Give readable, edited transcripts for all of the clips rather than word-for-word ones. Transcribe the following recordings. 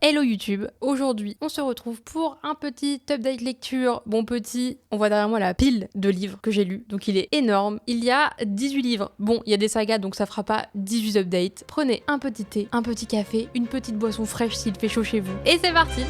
Hello YouTube, aujourd'hui on se retrouve pour un petit update lecture. Bon petit, on voit derrière moi la pile de livres que j'ai lus, donc il est énorme. Il y a 18 livres, bon il y a des sagas donc ça fera pas 18 updates. Prenez un petit thé, un petit café, une petite boisson fraîche s'il fait chaud chez vous. Et c'est parti.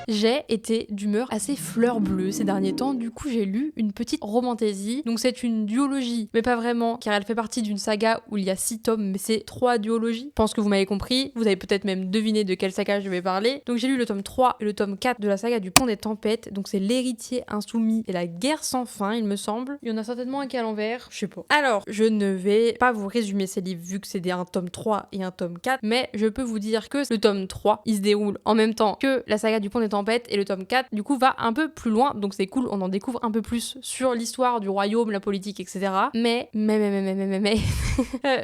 J'ai été d'humeur assez fleur bleue ces derniers temps, du coup j'ai lu une petite romantaisie. Donc c'est une duologie, mais pas vraiment, car elle fait partie d'une saga où il y a 6 tomes, mais c'est 3 duologies. Je pense que vous m'avez compris, vous avez peut-être même deviné de quelle saga je vais parler. Donc j'ai lu le tome 3 et le tome 4 de la saga du Pont des Tempêtes, donc c'est l'héritier insoumis et la guerre sans fin il me semble. Il y en a certainement un qui est à l'envers, je sais pas. Alors, je ne vais pas vous résumer ces livres vu que c'est un tome 3 et un tome 4, mais je peux vous dire que le tome 3, il se déroule en même temps que la saga du Pont des Tempêtes et le tome 4 du coup va un peu plus loin, donc c'est cool, on en découvre un peu plus sur l'histoire du royaume, la politique, etc. Mais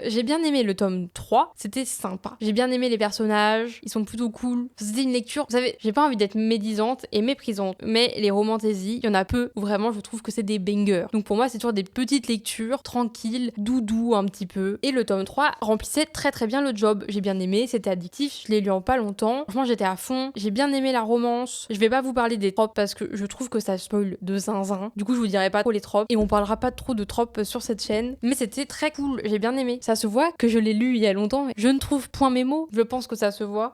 j'ai bien aimé le tome 3, c'était sympa. J'ai bien aimé les personnages, ils sont plutôt cool. C'était une lecture, vous savez, j'ai pas envie d'être médisante et méprisante, mais les romantaisies, il y en a peu où vraiment je trouve que c'est des bangers. Donc pour moi, c'est toujours des petites lectures, tranquilles, doudou un petit peu. Et le tome 3 remplissait très très bien le job. J'ai bien aimé, c'était addictif, je l'ai lu en pas longtemps. Franchement, j'étais à fond, j'ai bien aimé la romance. Je vais pas vous parler des tropes parce que je trouve que ça spoil de zinzin. Du coup, je vous dirai pas trop les tropes et on parlera pas trop de tropes sur cette chaîne. Mais c'était très cool, j'ai bien aimé. Ça se voit que je l'ai lu il y a longtemps. Je ne trouve point mes mots. Je pense que ça se voit.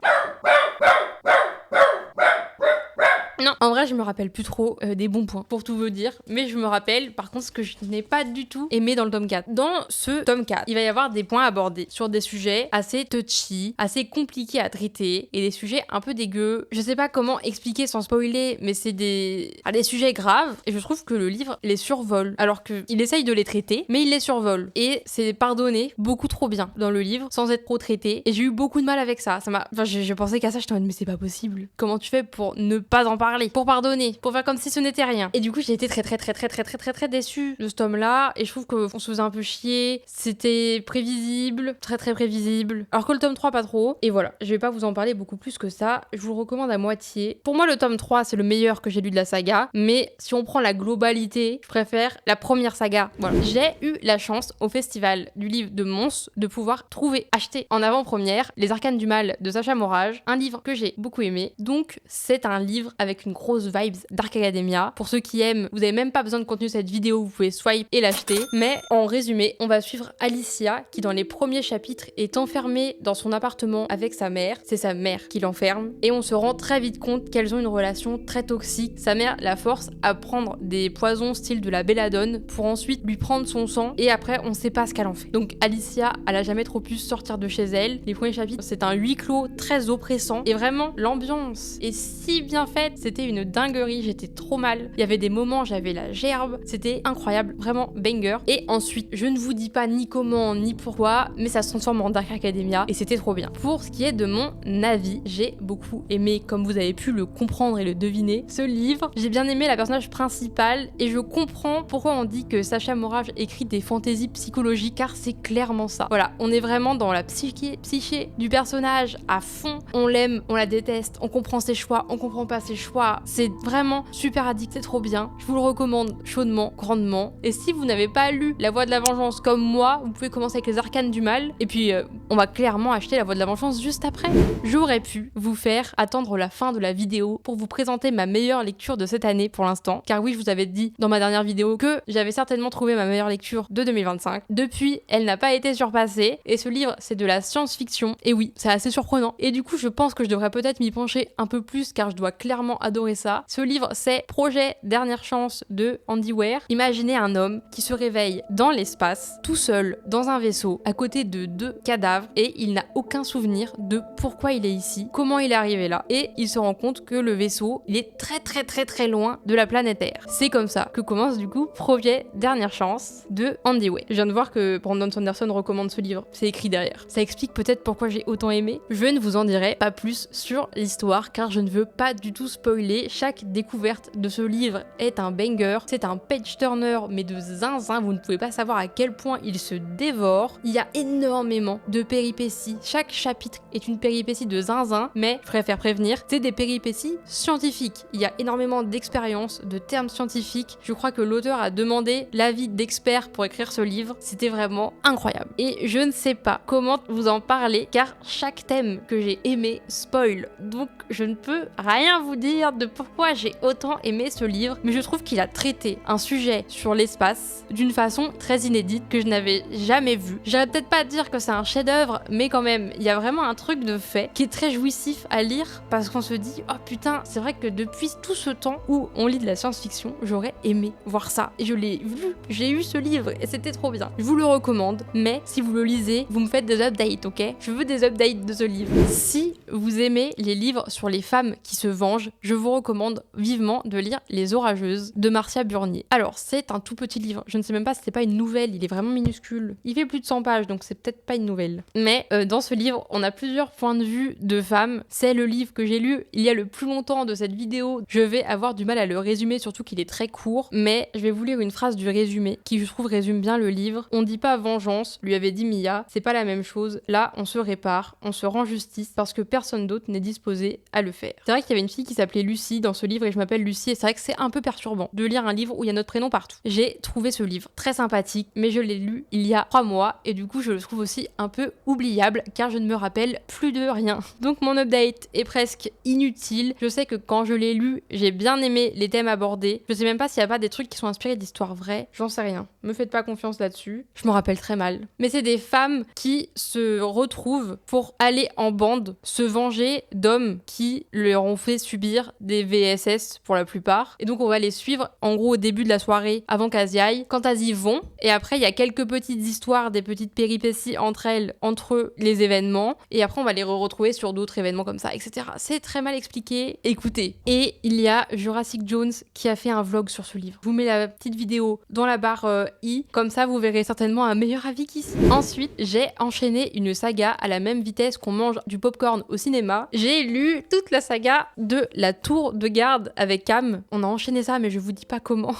Non, en vrai, je me rappelle plus trop des bons points, pour tout vous dire. Mais je me rappelle, par contre, ce que je n'ai pas du tout aimé dans le tome 4. Dans ce tome 4, il va y avoir des points abordés sur des sujets assez touchy, assez compliqués à traiter, et des sujets un peu dégueux. Je sais pas comment expliquer sans spoiler, mais c'est des sujets graves, et je trouve que le livre les survole. Alors qu'il essaye de les traiter, mais il les survole. Et c'est pardonné beaucoup trop bien dans le livre, sans être trop traité. Et j'ai eu beaucoup de mal avec ça. Enfin, je pensais qu'à ça, j'étais en mode, mais c'est pas possible. Comment tu fais pour ne pas en parler, pour pardonner, pour faire comme si ce n'était rien. Et du coup, j'ai été très déçue de ce tome-là, et je trouve qu'on se faisait un peu chier, c'était prévisible, très prévisible, alors que le tome 3 pas trop. Et voilà, je vais pas vous en parler beaucoup plus que ça, je vous le recommande à moitié. Pour moi, le tome 3 c'est le meilleur que j'ai lu de la saga, mais si on prend la globalité, je préfère la première saga. Voilà. J'ai eu la chance au festival du livre de Mons de pouvoir acheter en avant-première Les Arcanes du Mal de Sacha Morage, un livre que j'ai beaucoup aimé. Donc c'est un livre avec une grosse vibes Dark Academia. Pour ceux qui aiment, vous avez même pas besoin de contenu de cette vidéo, vous pouvez swipe et l'acheter. Mais en résumé, on va suivre Alicia qui dans les premiers chapitres est enfermée dans son appartement avec sa mère. C'est sa mère qui l'enferme et on se rend très vite compte qu'elles ont une relation très toxique. Sa mère la force à prendre des poisons style de la belladone pour ensuite lui prendre son sang et après on sait pas ce qu'elle en fait. Donc Alicia, elle a jamais trop pu sortir de chez elle. Les premiers chapitres, c'est un huis clos très oppressant et vraiment l'ambiance est si bien faite, c'était une dinguerie, j'étais trop mal. Il y avait des moments, j'avais la gerbe, c'était incroyable, vraiment banger. Et ensuite, je ne vous dis pas ni comment ni pourquoi, mais ça se transforme en Dark Academia et c'était trop bien. Pour ce qui est de mon avis, j'ai beaucoup aimé, comme vous avez pu le comprendre et le deviner, ce livre. J'ai bien aimé la personnage principale et je comprends pourquoi on dit que Sacha Morage écrit des fantaisies psychologiques, car c'est clairement ça. Voilà, on est vraiment dans la psyché du personnage à fond. On l'aime, on la déteste, on comprend ses choix, on comprend pas ses choix. C'est vraiment super addict, c'est trop bien. Je vous le recommande chaudement, grandement. Et si vous n'avez pas lu La Voix de la Vengeance comme moi, vous pouvez commencer avec Les Arcanes du Mal. Et puis, on va clairement acheter La Voix de la Vengeance juste après. J'aurais pu vous faire attendre la fin de la vidéo pour vous présenter ma meilleure lecture de cette année pour l'instant. Car oui, je vous avais dit dans ma dernière vidéo que j'avais certainement trouvé ma meilleure lecture de 2025. Depuis, elle n'a pas été surpassée. Et ce livre, c'est de la science-fiction. Et oui, c'est assez surprenant. Et du coup, je pense que je devrais peut-être m'y pencher un peu plus car je dois clairement adorer ça. Ce livre, c'est Projet Dernière Chance de Andy Weir. Imaginez un homme qui se réveille dans l'espace, tout seul, dans un vaisseau, à côté de 2 cadavres, et il n'a aucun souvenir de pourquoi il est ici, comment il est arrivé là, et il se rend compte que le vaisseau, il est très loin de la planète Terre. C'est comme ça que commence du coup Projet Dernière Chance de Andy Weir. Je viens de voir que Brandon Sanderson recommande ce livre, c'est écrit derrière. Ça explique peut-être pourquoi j'ai autant aimé. Je ne vous en dirai pas plus sur l'histoire, car je ne veux pas du tout spoiler spoiler, chaque découverte de ce livre est un banger. C'est un page-turner, mais de zinzin, vous ne pouvez pas savoir à quel point il se dévore. Il y a énormément de péripéties. Chaque chapitre est une péripétie de zinzin, mais je préfère prévenir, c'est des péripéties scientifiques. Il y a énormément d'expériences, de termes scientifiques. Je crois que l'auteur a demandé l'avis d'experts pour écrire ce livre. C'était vraiment incroyable. Et je ne sais pas comment vous en parler, car chaque thème que j'ai aimé spoil. Donc je ne peux rien vous dire de pourquoi j'ai autant aimé ce livre, mais je trouve qu'il a traité un sujet sur l'espace d'une façon très inédite que je n'avais jamais vue. J'irais peut-être pas dire que c'est un chef-d'œuvre, mais quand même, il y a vraiment un truc de fait qui est très jouissif à lire parce qu'on se dit oh putain, c'est vrai que depuis tout ce temps où on lit de la science-fiction, j'aurais aimé voir ça. Et je l'ai vu, j'ai eu ce livre et c'était trop bien. Je vous le recommande, mais si vous le lisez, vous me faites des updates, ok? Je veux des updates de ce livre. Si vous aimez les livres sur les femmes qui se vengent, je vous recommande vivement de lire Les Orageuses de Marcia Burnier. Alors, c'est un tout petit livre. Je ne sais même pas si c'est pas une nouvelle, il est vraiment minuscule. Il fait plus de 100 pages, donc c'est peut-être pas une nouvelle. Mais dans ce livre, on a plusieurs points de vue de femmes. C'est le livre que j'ai lu il y a le plus longtemps de cette vidéo. Je vais avoir du mal à le résumer, surtout qu'il est très court. Mais je vais vous lire une phrase du résumé qui, je trouve, résume bien le livre. On dit pas vengeance, lui avait dit Mia. C'est pas la même chose. Là, on se répare, on se rend justice parce que personne d'autre n'est disposé à le faire. C'est vrai qu'il y avait une fille qui s'appelait Lucie dans ce livre et je m'appelle Lucie et c'est vrai que c'est un peu perturbant de lire un livre où il y a notre prénom partout. J'ai trouvé ce livre très sympathique, mais je l'ai lu il y a 3 mois et du coup je le trouve aussi un peu oubliable car je ne me rappelle plus de rien. Donc mon update est presque inutile. Je sais que quand je l'ai lu, j'ai bien aimé les thèmes abordés. Je sais même pas s'il y a pas des trucs qui sont inspirés d'histoires vraies. J'en sais rien. Me faites pas confiance là-dessus. Je me rappelle très mal. Mais c'est des femmes qui se retrouvent pour aller en bande se venger d'hommes qui leur ont fait subir des VSS pour la plupart. Et donc on va les suivre en gros au début de la soirée avant qu'elles y aillent, quand elles y vont. Et après il y a quelques petites histoires, des petites péripéties entre les événements. Et après on va les retrouver sur d'autres événements comme ça, etc. C'est très mal expliqué. Écoutez. Et il y a Jurassic Jones qui a fait un vlog sur ce livre. Je vous mets la petite vidéo dans la barre i. Comme ça vous verrez certainement un meilleur avis qu'ici. Ensuite j'ai enchaîné une saga à la même vitesse qu'on mange du popcorn au cinéma. J'ai lu toute la saga de La Tour de Garde avec Cam. On a enchaîné ça, mais je vous dis pas comment.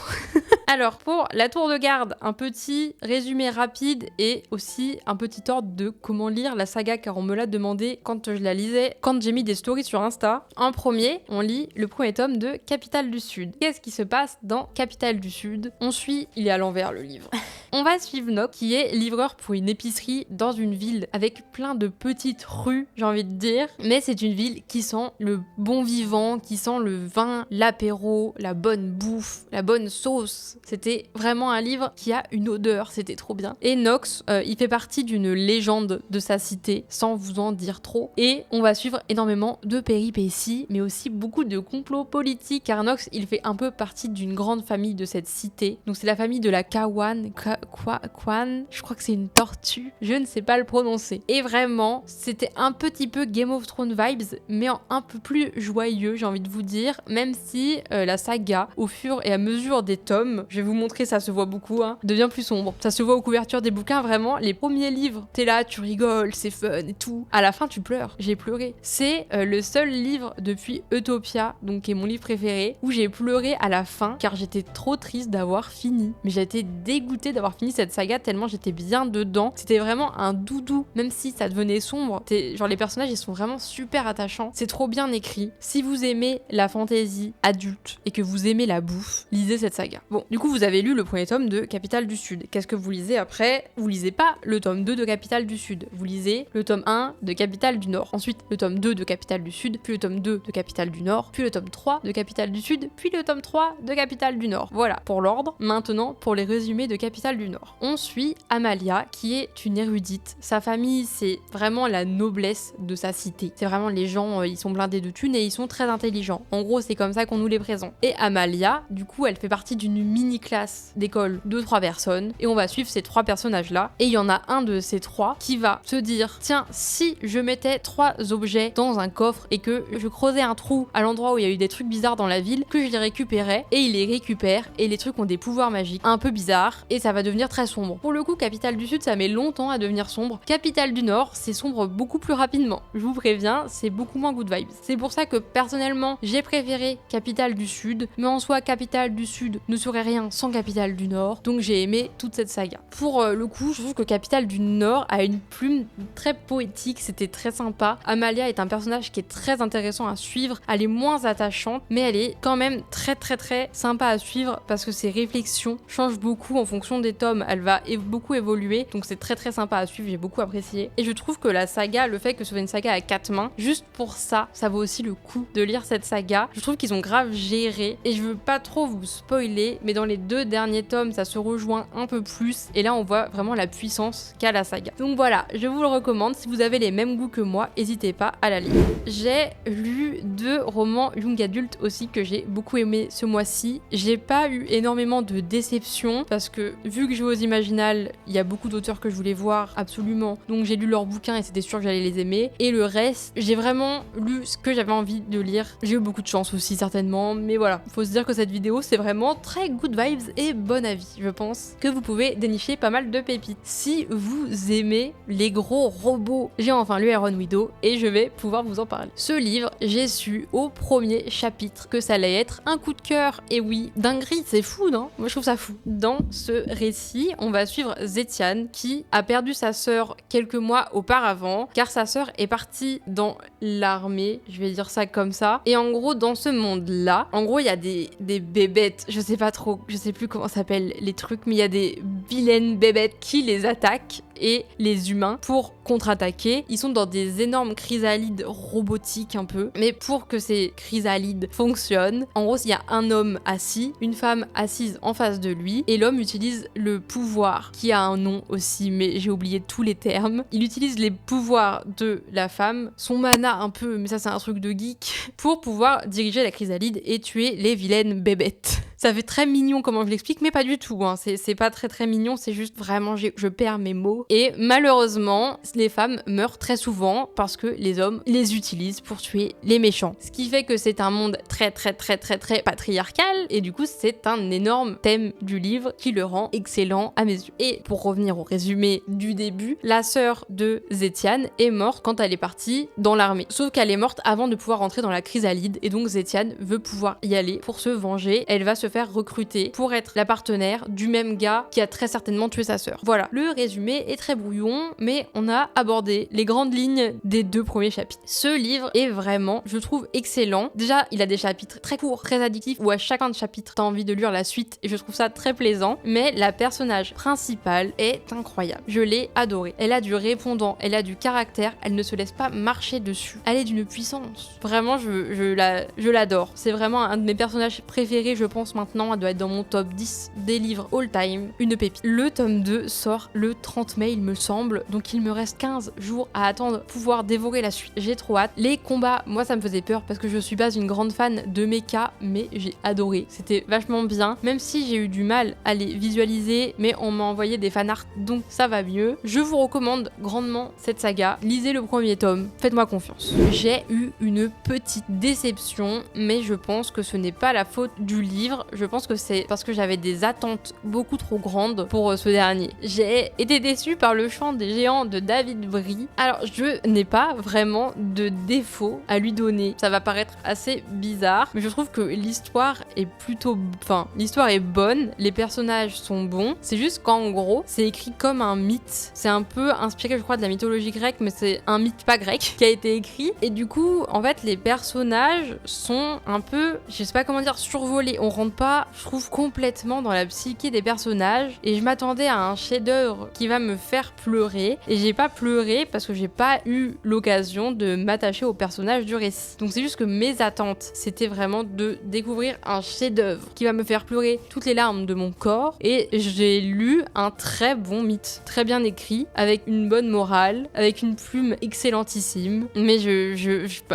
Alors, pour La Tour de Garde, un petit résumé rapide et aussi un petit ordre de comment lire la saga, car on me l'a demandé quand je la lisais, quand j'ai mis des stories sur Insta. En premier, on lit le premier tome de Capitale du Sud. Qu'est-ce qui se passe dans Capitale du Sud? On suit, il est à l'envers le livre. On va suivre Nox, qui est livreur pour une épicerie dans une ville avec plein de petites rues, j'ai envie de dire. Mais c'est une ville qui sent le bon vivant, qui sent le vin, l'apéro, la bonne bouffe, la bonne sauce. C'était vraiment un livre qui a une odeur, c'était trop bien. Et Nox, il fait partie d'une légende de sa cité, sans vous en dire trop. Et on va suivre énormément de péripéties, mais aussi beaucoup de complots politiques, car Nox, il fait un peu partie d'une grande famille de cette cité. Donc c'est la famille de la Kawan, Kwan, je crois que c'est une tortue, je ne sais pas le prononcer. Et vraiment, c'était un petit peu Game of Thrones vibes, mais un peu plus joyeux, j'ai envie de vous dire, même si la saga, au fur et à mesure des tomes, je vais vous montrer, ça se voit beaucoup, hein, devient plus sombre. Ça se voit aux couvertures des bouquins, vraiment, les premiers livres, t'es là, tu rigoles, c'est fun et tout. À la fin, tu pleures. J'ai pleuré. C'est le seul livre depuis Utopia, donc qui est mon livre préféré, où j'ai pleuré à la fin, car j'étais trop triste d'avoir fini. Mais j'ai été dégoûtée d'avoir fini cette saga tellement j'étais bien dedans. C'était vraiment un doudou, même si ça devenait sombre. Genre les personnages, ils sont vraiment super attachants. C'est trop bien écrit. Si vous aimez la fantasy adulte et que vous aimez la bouffe, lisez cette saga. Bon, du coup, vous avez lu le premier tome de Capitale du Sud. Qu'est-ce que vous lisez après? Vous lisez pas le tome 2 de Capitale du Sud. Vous lisez le tome 1 de Capitale du Nord. Ensuite, le tome 2 de Capitale du Sud, puis le tome 2 de Capitale du Nord, puis le tome 3 de Capitale du Sud, puis le tome 3 de Capitale du Nord. Voilà, pour l'ordre. Maintenant, pour les résumés de Capitale du Nord. On suit Amalia, qui est une érudite. Sa famille, c'est vraiment la noblesse de sa cité. C'est vraiment les gens, ils sont blindés de thunes et ils sont très intelligents. En gros, c'est comme ça qu'on nous les présente. Et Amalia, du coup, elle fait partie d'une mini-classe d'école de 3 personnes et on va suivre ces 3 personnages-là. Et il y en a un de ces 3 qui va se dire tiens, si je mettais 3 objets dans un coffre et que je creusais un trou à l'endroit où il y a eu des trucs bizarres dans la ville, que je les récupérais et il les récupère et les trucs ont des pouvoirs magiques un peu bizarres et ça va devenir très sombre. Pour le coup, Capitale du Sud, ça met longtemps à devenir sombre. Capitale du Nord, c'est sombre beaucoup plus rapidement. Je vous préviens, c'est beaucoup moins good vibes. C'est pour ça que personnellement, j'ai préféré Capitale du Sud, mais en soi, Capitale du Sud ne serait rien sans Capitale du Nord, donc j'ai aimé toute cette saga. Pour le coup, je trouve que Capitale du Nord a une plume très poétique, c'était très sympa. Amalia est un personnage qui est très intéressant à suivre, elle est moins attachante, mais elle est quand même très sympa à suivre parce que ses réflexions changent beaucoup en fonction des tomes, elle va beaucoup évoluer, donc c'est très sympa à suivre, j'ai beaucoup apprécié. Et je trouve que la saga, le fait que ce soit une saga à 4 mains, juste pour ça, ça vaut aussi le coup de lire cette saga. Je trouve qu'ils ont grave géré, et je veux pas trop vous spoiler, mais dans les 2 derniers tomes, ça se rejoint un peu plus, et là on voit vraiment la puissance qu'a la saga. Donc voilà, je vous le recommande, si vous avez les mêmes goûts que moi, n'hésitez pas à la lire. J'ai lu 2 romans young adultes aussi que j'ai beaucoup aimé ce mois-ci. J'ai pas eu énormément de déception parce que vu que je vais aux Imaginales, il y a beaucoup d'auteurs que je voulais voir absolument, donc j'ai lu leurs bouquins et c'était sûr que j'allais les aimer. Et le reste, j'ai vraiment lu ce que j'avais envie de lire. J'ai eu beaucoup de chance aussi certainement, mais voilà, faut se dire que cette vidéo c'est vraiment très good vibes et bon avis. Je pense que vous pouvez dénicher pas mal de pépites. Si vous aimez les gros robots, j'ai enfin lu Iron Widow et je vais pouvoir vous en parler. Ce livre, j'ai su au premier chapitre que ça allait être un coup de cœur. Et oui, dinguerie, c'est fou, non? Moi je trouve ça fou. Dans ce récit, on va suivre Zetiane qui a perdu sa sœur quelques mois auparavant car sa sœur est partie dans l'armée, je vais dire ça comme ça. Et en gros, dans ce monde-là, en gros, il y a des bébêtes, je sais pas trop, je sais plus comment s'appellent les trucs, mais il y a des vilaines bébêtes qui les attaquent et les humains pour contre-attaquer. Ils sont dans des énormes chrysalides robotiques un peu, mais pour que ces chrysalides fonctionnent, en gros il y a un homme assis, une femme assise en face de lui et l'homme utilise le pouvoir qui a un nom aussi mais j'ai oublié tous les termes. Il utilise les pouvoirs de la femme, son mana un peu, mais ça c'est un truc de geek, pour pouvoir diriger la chrysalide et tuer les vilaines bébêtes. Ça fait très mignon comment je l'explique, mais pas du tout, hein. C'est pas très mignon, c'est juste vraiment je perds mes mots. Et malheureusement, les femmes meurent très souvent parce que les hommes les utilisent pour tuer les méchants. Ce qui fait que c'est un monde très patriarcal, et du coup c'est un énorme thème du livre qui le rend excellent à mes yeux. Et pour revenir au résumé du début, la sœur de Zetiane est morte quand elle est partie dans l'armée. Sauf qu'elle est morte avant de pouvoir rentrer dans la chrysalide, et donc Zetiane veut pouvoir y aller pour se venger. Elle va se faire recruter pour être la partenaire du même gars qui a très certainement tué sa sœur. Voilà, le résumé est très brouillon, mais on a abordé les grandes lignes des 2 premiers chapitres. Ce livre est vraiment, je trouve, excellent. Déjà, il a des chapitres très courts, très addictifs, où à chacun de chapitres, t'as envie de lire la suite, et je trouve ça très plaisant, mais la personnage principale est incroyable. Je l'ai adorée. Elle a du répondant, elle a du caractère, elle ne se laisse pas marcher dessus. Elle est d'une puissance. Vraiment, je l'adore. C'est vraiment un de mes personnages préférés, je pense maintenant, elle doit être dans mon top 10 des livres all time. Une pépite. Le tome 2 sort le 30 mai, il me semble, donc il me reste 15 jours à attendre pour pouvoir dévorer la suite. J'ai trop hâte. Les combats, moi ça me faisait peur parce que je suis pas une grande fan de mecha, mais j'ai adoré. C'était vachement bien, même si j'ai eu du mal à les visualiser, mais on m'a envoyé des fanarts, donc ça va mieux. Je vous recommande grandement cette saga. Lisez le premier tome, faites-moi confiance. J'ai eu une petite déception, mais je pense que ce n'est pas la faute du livre. Je pense que c'est parce que j'avais des attentes beaucoup trop grandes pour ce dernier. J'ai été déçue par le chant des géants de David Brie. Alors, je n'ai pas vraiment de défaut à lui donner. Ça va paraître assez bizarre, mais je trouve que l'histoire est plutôt... Enfin, l'histoire est bonne, les personnages sont bons. C'est juste qu'en gros, c'est écrit comme un mythe. C'est un peu inspiré, je crois, de la mythologie grecque, mais c'est un mythe pas grec qui a été écrit. Et du coup, en fait, les personnages sont un peu, je sais pas comment dire, survolés. On rentre pas, je trouve, complètement dans la psyché des personnages. Et je m'attendais à un chef-d'œuvre qui va me faire pleurer. Et j'ai pas pleuré parce que j'ai pas eu l'occasion de m'attacher au personnage du récit. Donc c'est juste que mes attentes, c'était vraiment de découvrir un chef-d'œuvre qui va me faire pleurer toutes les larmes de mon corps. Et j'ai lu un très bon mythe, très bien écrit, avec une bonne morale, avec une plume excellentissime. Mais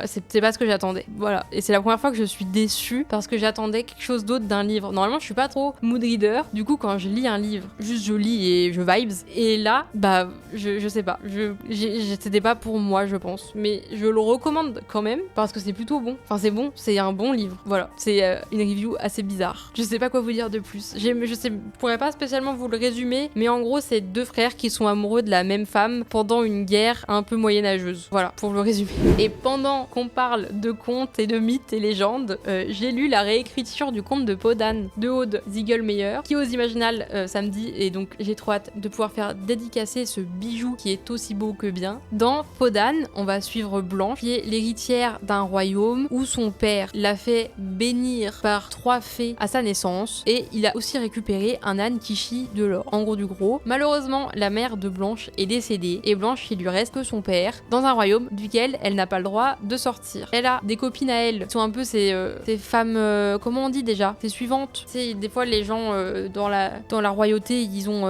c'était pas ce que j'attendais. Voilà. Et c'est la première fois que je suis déçue parce que j'attendais quelque chose d'autre d'un livre. Normalement, je suis pas trop mood reader. Du coup, quand je lis un livre, juste je lis et je vibes. Et là, bah, je sais pas. C'était pas pour moi, je pense. Mais je le recommande quand même parce que c'est plutôt bon. Enfin, c'est bon, c'est un bon livre. Voilà. C'est une review assez bizarre. Je sais pas quoi vous dire de plus. Je pourrais pas spécialement vous le résumer, mais en gros, c'est deux frères qui sont amoureux de la même femme pendant une guerre un peu moyenâgeuse. Voilà, pour le résumer. Et pendant qu'on parle de contes et de mythes et légendes, j'ai lu la réécriture du conte de Podane de Aude Ziegelmeyer, qui est aux Imaginales samedi, et donc j'ai trop hâte de pouvoir faire dédicacer ce bijou qui est aussi beau que bien. Dans Podane, on va suivre Blanche, qui est l'héritière d'un royaume où son père l'a fait bénir par 3 fées à sa naissance, et il a aussi récupéré un âne qui chie de l'or. En gros du gros, malheureusement, la mère de Blanche est décédée, et Blanche, il lui reste que son père, dans un royaume duquel elle n'a pas le droit de sortir. Elle a des copines à elle, qui sont un peu ces femmes, comment on dit déjà, ces suivantes. Tu sais, des fois les gens dans la royauté, ils ont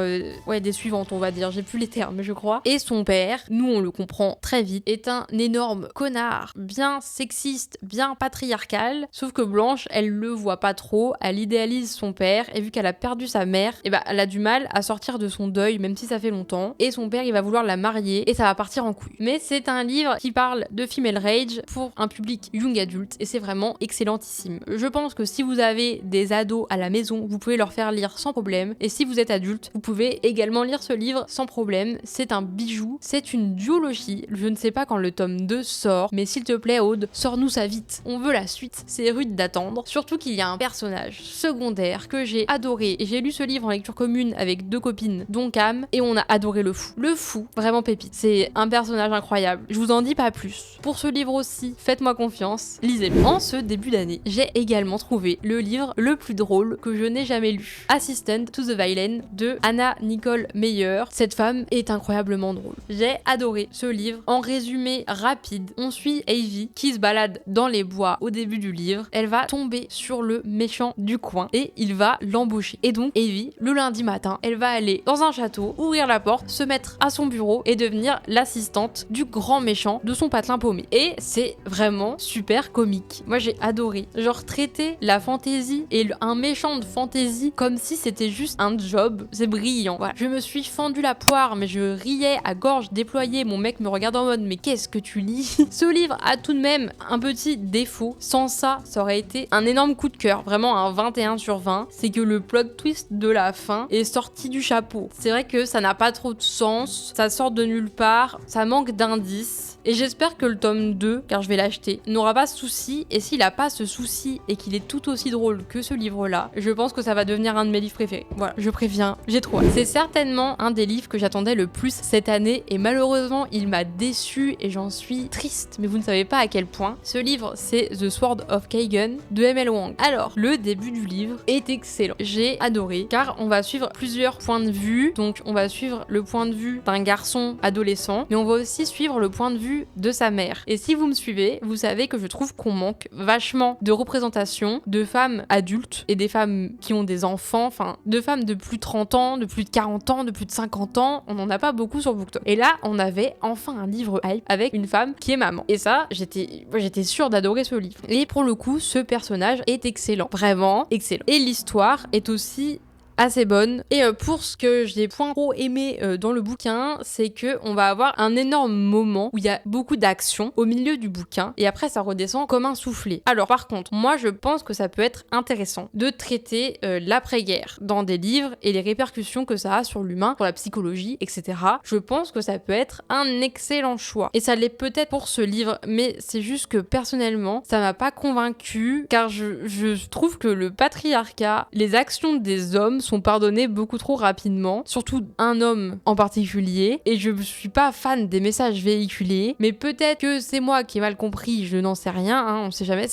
des suivantes, on va dire, j'ai plus les termes, je crois. Et son père, nous on le comprend très vite, est un énorme connard, bien sexiste, bien patriarcal, sauf que Blanche, elle le voit pas trop, elle idéalise son père, et vu qu'elle a perdu sa mère, et elle a du mal à sortir de son deuil, même si ça fait longtemps, et son père, il va vouloir la marier, et ça va partir en couille. Mais c'est un livre qui parle de female rage pour un public young adulte, et c'est vraiment excellentissime. Je pense que si vous avez des ados à la maison, vous pouvez leur faire lire sans problème, et si vous êtes adulte, vous pouvez également lire ce livre sans problème. C'est un bijou, c'est une duologie, je ne sais pas quand le tome 2 sort, mais s'il te plaît Aude, sors-nous ça vite, on veut la suite, c'est rude d'attendre, surtout qu'il y a un personnage secondaire que j'ai adoré, et j'ai lu ce livre en lecture commune avec 2 copines, dont Cam, et on a adoré le fou, vraiment pépite, c'est un personnage incroyable, je vous en dis pas plus. Pour ce livre aussi, faites-moi confiance, lisez-le. En ce début d'année, j'ai également trouvé le livre le plus drôle que je n'ai jamais lu, Assistant to the Villain de Anna Nicole Meyer. Cette femme est incroyablement drôle. J'ai adoré ce livre. En résumé rapide, on suit Ivy qui se balade dans les bois au début du livre. Elle va tomber sur le méchant du coin et il va l'embaucher. Et donc Ivy, le lundi matin, elle va aller dans un château, ouvrir la porte, se mettre à son bureau et devenir l'assistante du grand méchant de son patelin paumé. Et c'est vraiment super comique. Moi j'ai adoré. Genre traiter la fantaisie et un méchant de fantaisie comme si c'était juste un job. C'est brillant. Voilà. Je me suis fendu la poire mais je riais à gorge déployée. Mon mec me regarde en mode mais qu'est-ce que tu lis? Ce livre a tout de même un petit défaut. Sans ça, ça aurait été un énorme coup de cœur. Vraiment un 21/20. C'est que le plot twist de la fin est sorti du chapeau. C'est vrai que ça n'a pas trop de sens. Ça sort de nulle part. Ça manque d'indices. Et j'espère que le tome 2, car je vais l'acheter, n'aura pas ce souci. Et s'il a pas ce souci et qu'il est tout aussi drôle que ce livre-là, je pense que ça va devenir un de mes livres préférés. Voilà, je préviens, j'ai trop hâte. C'est certainement un des livres que j'attendais le plus cette année et malheureusement, il m'a déçu et j'en suis triste, mais vous ne savez pas à quel point. Ce livre, c'est The Sword of Kagan de M.L. Wang. Alors, le début du livre est excellent. J'ai adoré, car on va suivre plusieurs points de vue. Donc, on va suivre le point de vue d'un garçon adolescent, mais on va aussi suivre le point de vue de sa mère. Et si vous me suivez, vous savez que je trouve qu'on manque vachement de représentation de femmes adultes et des femmes qui ont des enfants, enfin, de femmes de plus de 30 ans, de plus de 40 ans, de plus de 50 ans. On n'en a pas beaucoup sur BookTok. Et là, on avait enfin un livre hype avec une femme qui est maman. Et ça, j'étais sûre d'adorer ce livre. Et pour le coup, ce personnage est excellent. Vraiment excellent. Et l'histoire est aussi assez bonne. Et pour ce que j'ai point trop aimé dans le bouquin, c'est que on va avoir un énorme moment où il y a beaucoup d'action au milieu du bouquin et après ça redescend comme un soufflet. Alors par contre, moi je pense que ça peut être intéressant de traiter l'après-guerre dans des livres et les répercussions que ça a sur l'humain, sur la psychologie, etc. Je pense que ça peut être un excellent choix. Et ça l'est peut-être pour ce livre, mais c'est juste que personnellement, ça m'a pas convaincue car je trouve que le patriarcat, les actions des hommes sont pardonnés beaucoup trop rapidement, surtout un homme en particulier, et je suis pas fan des messages véhiculés, mais peut-être que c'est moi qui ai mal compris, je n'en sais rien, hein, on sait jamais,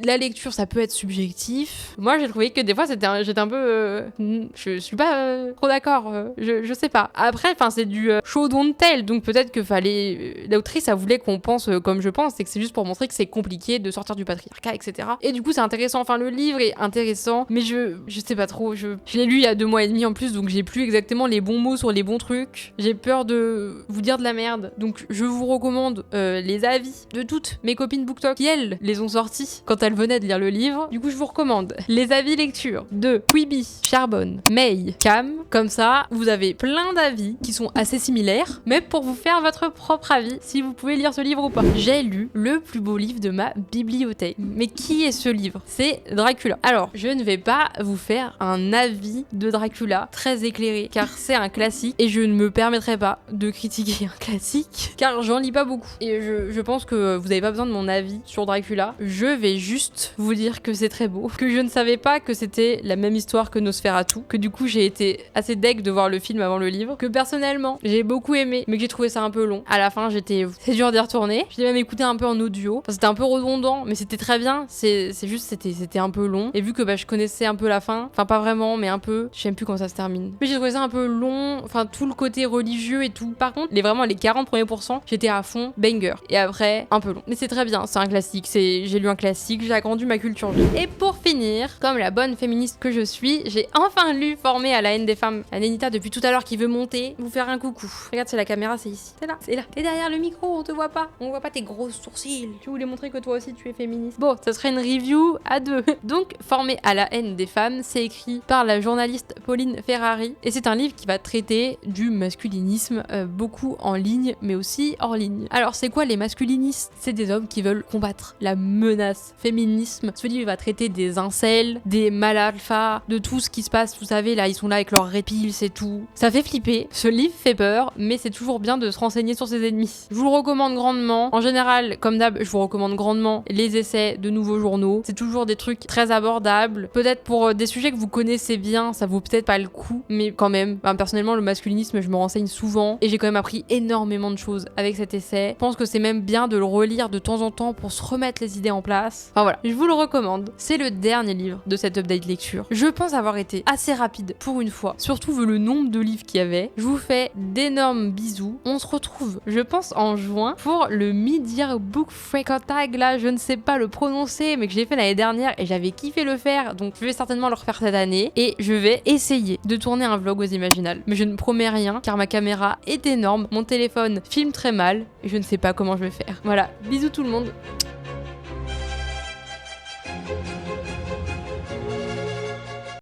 la lecture ça peut être subjectif. Moi j'ai trouvé que des fois j'étais un peu... je suis pas trop d'accord, je sais pas. Après, c'est du show don't tell, donc peut-être que l'autrice, elle voulait qu'on pense comme je pense, et que c'est juste pour montrer que c'est compliqué de sortir du patriarcat, etc. Et du coup c'est intéressant, le livre est intéressant, mais je sais pas trop, je l'ai lu il y a 2 mois et demi en plus, donc j'ai plus exactement les bons mots sur les bons trucs. J'ai peur de vous dire de la merde, donc je vous recommande les avis de toutes mes copines BookTok qui, elles, les ont sortis quand elles venaient de lire le livre. Du coup, je vous recommande les avis lecture de Quibi, Charbonne, May, Cam. Comme ça, vous avez plein d'avis qui sont assez similaires, mais pour vous faire votre propre avis, si vous pouvez lire ce livre ou pas. J'ai lu le plus beau livre de ma bibliothèque. Mais qui est ce livre? C'est Dracula. Alors, je ne vais pas vous faire un avis de Dracula très éclairé, car c'est un classique, et je ne me permettrai pas de critiquer un classique, car j'en lis pas beaucoup. Et je pense que vous n'avez pas besoin de mon avis sur Dracula. Je vais juste vous dire que c'est très beau, que je ne savais pas que c'était la même histoire que Nosferatu, que du coup j'ai été assez deg de voir le film avant le livre, que personnellement j'ai beaucoup aimé, mais que j'ai trouvé ça un peu long. À la fin, c'est dur d'y retourner. J'ai même écouté un peu en audio. C'était un peu redondant, mais c'était très bien. C'est juste, c'était un peu long. Et vu que je connaissais un peu la fin, pas vraiment, mais un peu, je sais même plus comment ça se termine. Mais j'ai trouvé ça un peu long, tout le côté religieux et tout. Par contre, les 40 premiers pourcents, j'étais à fond, banger. Et après, un peu long. Mais c'est très bien, c'est un classique. J'ai lu un classique, j'ai agrandi ma culture. Et pour finir, comme la bonne féministe que je suis, j'ai enfin lu Formée à la haine des femmes. Anenita depuis tout à l'heure qui veut monter, vous faire un coucou. Regarde, c'est la caméra, c'est ici. C'est là, c'est là. T'es derrière le micro, on te voit pas. On voit pas tes gros sourcils. Tu voulais montrer que toi aussi tu es féministe. Bon, ça serait une review à 2. Donc, Formée à la haine des femmes, c'est écrit par la journaliste Pauline Ferrari. Et c'est un livre qui va traiter du masculinisme, beaucoup en ligne, mais aussi hors ligne. Alors, c'est quoi les masculinistes? C'est des hommes qui veulent combattre la menace féminisme. Ce livre va traiter des incels, des mâles alpha, de tout ce qui se passe. Vous savez, là, ils sont là avec leurs répils, c'est tout. Ça fait flipper. Ce livre fait peur, mais c'est toujours bien de se renseigner sur ses ennemis. Je vous le recommande grandement. En général, comme d'hab, je vous recommande grandement les essais de nouveaux journaux. C'est toujours des trucs très abordables. Peut-être pour des sujets que vous connaissez bien, ça vaut peut-être pas le coup, mais quand même, personnellement, le masculinisme, je me renseigne souvent et j'ai quand même appris énormément de choses avec cet essai. Je pense que c'est même bien de le relire de temps en temps pour se remettre les idées en place. Voilà, je vous le recommande. C'est le dernier livre de cette update lecture. Je pense avoir été assez rapide pour une fois, surtout vu le nombre de livres qu'il y avait. Je vous fais d'énormes bisous. On se retrouve, je pense, en juin pour le Mid-Year Book Freitag. Là, je ne sais pas le prononcer, mais que j'ai fait l'année dernière et j'avais kiffé le faire, donc je vais certainement le refaire cette année et je vais essayer de tourner un vlog aux Imaginales. Mais je ne promets rien car ma caméra est énorme, mon téléphone filme très mal et je ne sais pas comment je vais faire. Voilà, bisous tout le monde.